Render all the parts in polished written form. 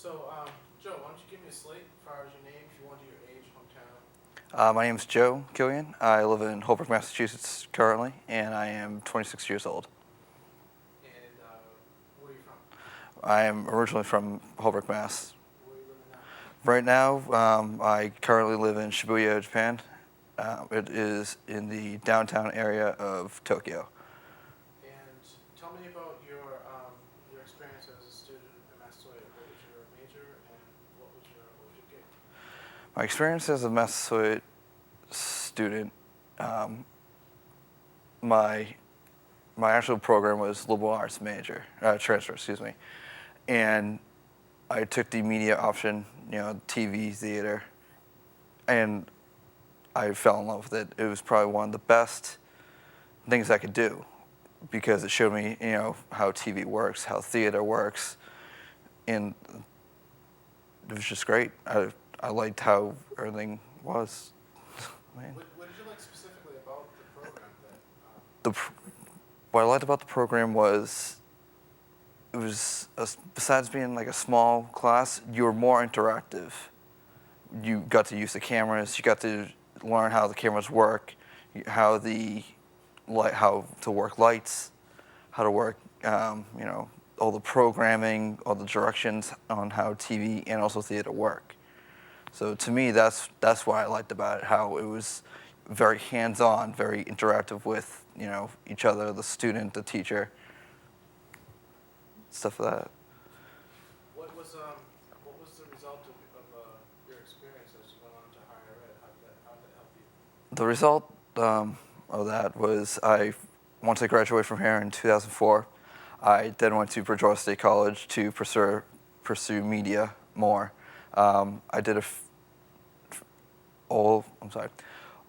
Joe, why don't you give me a slate as far as your name, if you want to, your age, hometown. My name is Joe Killian. I live in Holbrook, Massachusetts currently, and I am 26 years old. And where are you from? I am originally from Holbrook, Mass. Where are you living now? Right now, I currently live in Shibuya, Japan. It is in the downtown area of Tokyo. And tell me about your experience as a student at Massasoit. What was your major and what was your gig? My experience as a Massasoit student, my actual program was liberal arts major, transfer, excuse me, and I took the media option, TV, theater, and I fell in love with it. It was probably one of the best things I could do because it showed me, how TV works, how theater works, and it was just great. I liked how everything was. Man. What did you like specifically about the program? What I liked about the program was it was, besides being like a small class, you were more interactive. You got to use the cameras. You got to learn how the cameras work, how to work lights, how to work, all the programming, all the directions on how TV and also theater work. So to me, that's what I liked about it, how it was very hands-on, very interactive with, each other, the student, the teacher, stuff like that. What was the result of your experience as you went on to higher ed? How did that help you? The result of that was once I graduated from here in 2004, I then went to Bridgewater State College to pursue media more. I did all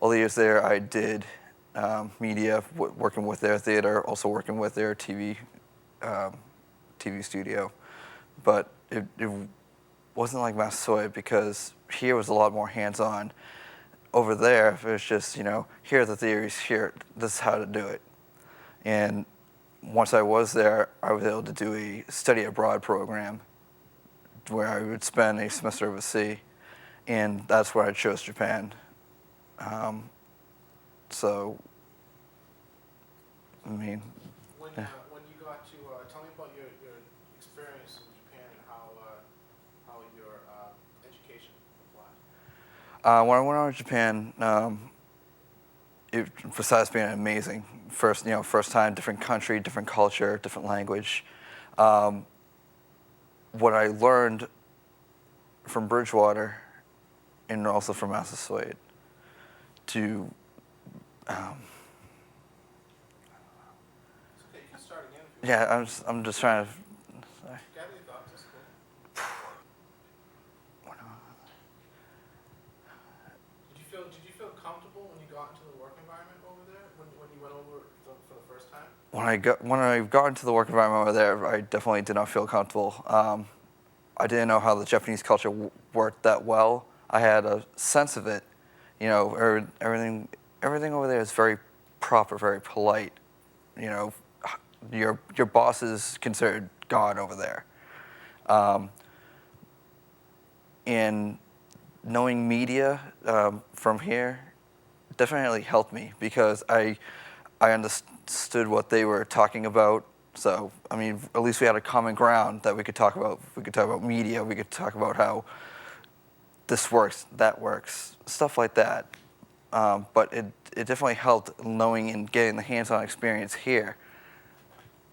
the years there. I did media, working with their theater, also working with their TV studio. But it wasn't like Massasoit because here was a lot more hands-on. Over there, it was just, here are the theories, this is how to do it. And once I was there, I was able to do a study abroad program where I would spend a semester overseas, and that's where I chose Japan. So, I mean, when you got to tell me about your experience in Japan and how your education applied. when I went out to Japan, besides being amazing, first time, different country, different culture, different language. What I learned from Bridgewater and also from Massasoit to It's okay, you can start again if you want. I'm just trying to. Gather your thoughts, that's cool. Did you feel comfortable when you got into the work environment over there? When you went over for the first time? When I got into the work environment over there, I definitely did not feel comfortable. I didn't know how the Japanese culture worked that well. I had a sense of it. Everything over there is very proper, very polite. Your boss is considered God over there. And knowing media from here definitely helped me because I understood what they were talking about. So, at least we had a common ground that we could talk about. We could talk about media. We could talk about how this works, that works, stuff like that. But it definitely helped knowing and getting the hands-on experience here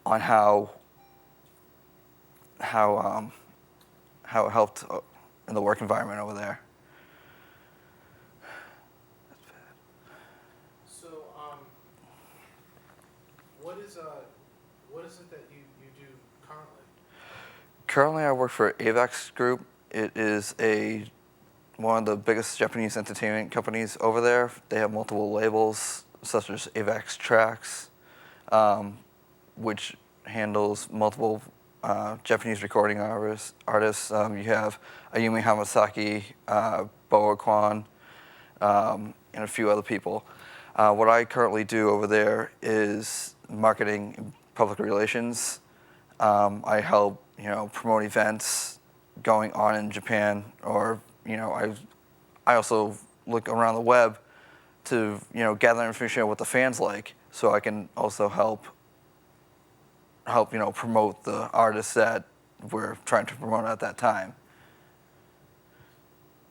on how it helped in the work environment over there. So, what is it that you do currently? Currently, I work for AVEX Group. It is one of the biggest Japanese entertainment companies over there. They have multiple labels, such as AVEX Tracks, which handles multiple Japanese recording artists. You have Ayumi Hamasaki, Boa Kwan, and a few other people. What I currently do over there is marketing and public relations. I help, promote events, going on in Japan, or I also look around the web to gather information on what the fans like, so I can also help promote the artists that we're trying to promote at that time.